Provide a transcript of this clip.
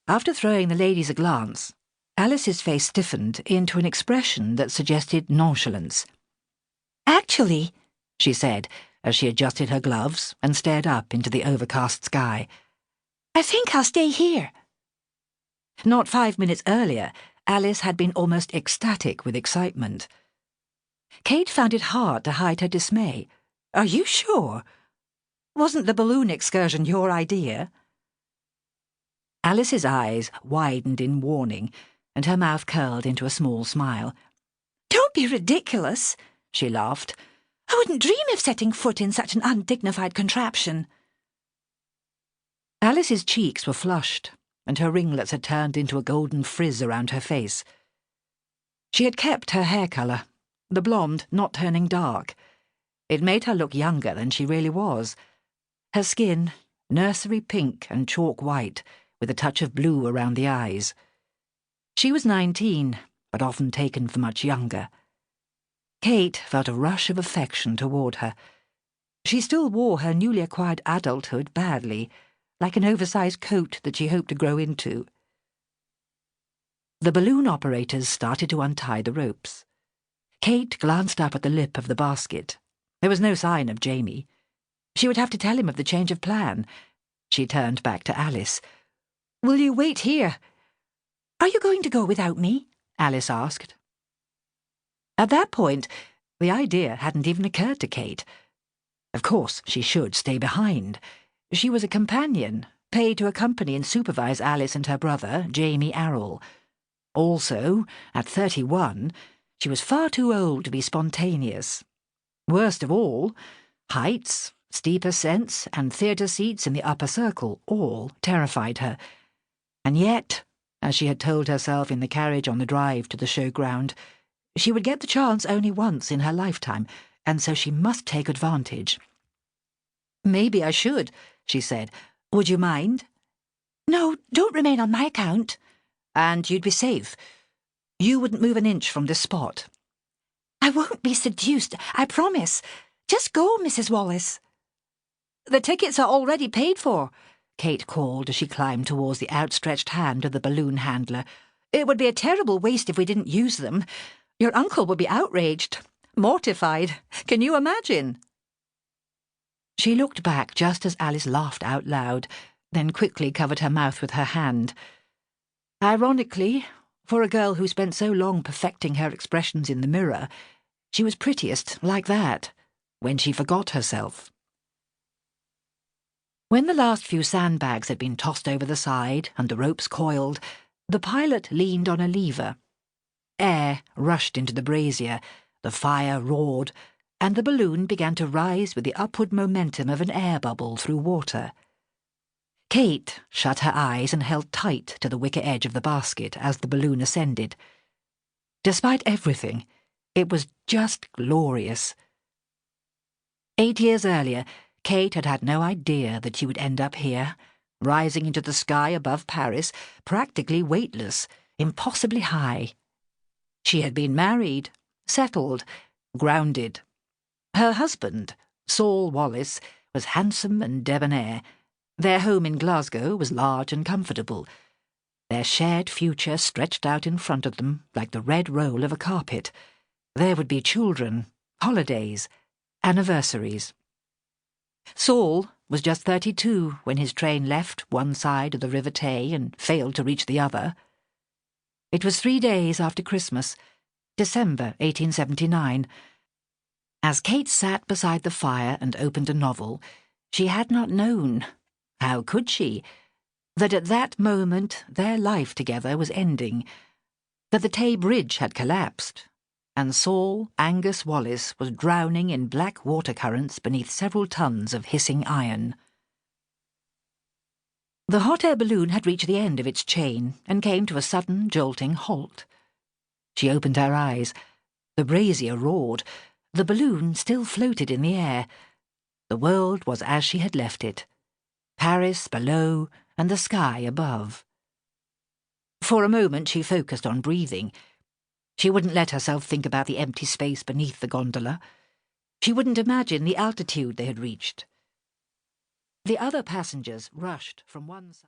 After throwing the ladies a glance, Alice's face stiffened into an expression that suggested nonchalance. "Actually," she said, as she adjusted her gloves and stared up into the overcast sky, "I think I'll stay here." Not 5 minutes earlier, Alice had been almost ecstatic with excitement. Cait found it hard to hide her dismay. "Are you sure? Wasn't the balloon excursion your idea?" Alice's eyes widened in warning, and her mouth curled into a small smile. "Don't be ridiculous," she laughed. "I wouldn't dream of setting foot in such an undignified contraption." Alice's cheeks were flushed, and her ringlets had turned into a golden frizz around her face. She had kept her hair colour, the blonde not turning dark. It made her look younger than she really was. Her skin, nursery pink and chalk white, with a touch of blue around the eyes. She was 19, but often taken for much younger. Cait felt a rush of affection toward her. She still wore her newly acquired adulthood badly, like an oversized coat that she hoped to grow into. The balloon operators started to untie the ropes. Cait glanced up at the lip of the basket. There was no sign of Jamie. She would have to tell him of the change of plan. She turned back to Alice. "Will you wait here?" "Are you going to go without me?" Alice asked. At that point, the idea hadn't even occurred to Cait. Of course, she should stay behind. She was a companion, paid to accompany and supervise Alice and her brother, Jamie Arrol. Also, at 31, she was far too old to be spontaneous. Worst of all, heights, steep ascents, and theatre seats in the upper circle all terrified her. And yet, as she had told herself in the carriage on the drive to the showground, she would get the chance only once in her lifetime, and so she must take advantage. "Maybe I should," she said. "Would you mind?" "No, don't remain on my account." "And you'd be safe. You wouldn't move an inch from this spot." "I won't be seduced, I promise. Just go, Mrs. Wallace." "The tickets are already paid for," Cait called as she climbed towards the outstretched hand of the balloon handler. "It would be a terrible waste if we didn't use them. Your uncle would be outraged, mortified. Can you imagine?" She looked back just as Alice laughed out loud, then quickly covered her mouth with her hand. Ironically, for a girl who spent so long perfecting her expressions in the mirror, she was prettiest like that, when she forgot herself. When the last few sandbags had been tossed over the side and the ropes coiled, the pilot leaned on a lever. Air rushed into the brazier, the fire roared, and the balloon began to rise with the upward momentum of an air bubble through water. Cait shut her eyes and held tight to the wicker edge of the basket as the balloon ascended. Despite everything, it was just glorious. 8 years earlier, Cait had had no idea that she would end up here, rising into the sky above Paris, practically weightless, impossibly high. She had been married, settled, grounded. Her husband, Saul Wallace, was handsome and debonair. Their home in Glasgow was large and comfortable. Their shared future stretched out in front of them like the red roll of a carpet. There would be children, holidays, anniversaries. Saul was just 32 when his train left one side of the River Tay and failed to reach the other. It was 3 days after Christmas, December 1879. As Cait sat beside the fire and opened a novel, she had not known, how could she, that at that moment their life together was ending, that the Tay Bridge had collapsed, and Saul Angus Wallace was drowning in black water currents beneath several tons of hissing iron. The hot air balloon had reached the end of its chain and came to a sudden, jolting halt. She opened her eyes. The brazier roared. The balloon still floated in the air. The world was as she had left it. Paris below and the sky above. For a moment she focused on breathing. She wouldn't let herself think about the empty space beneath the gondola. She wouldn't imagine the altitude they had reached. The other passengers rushed from one side.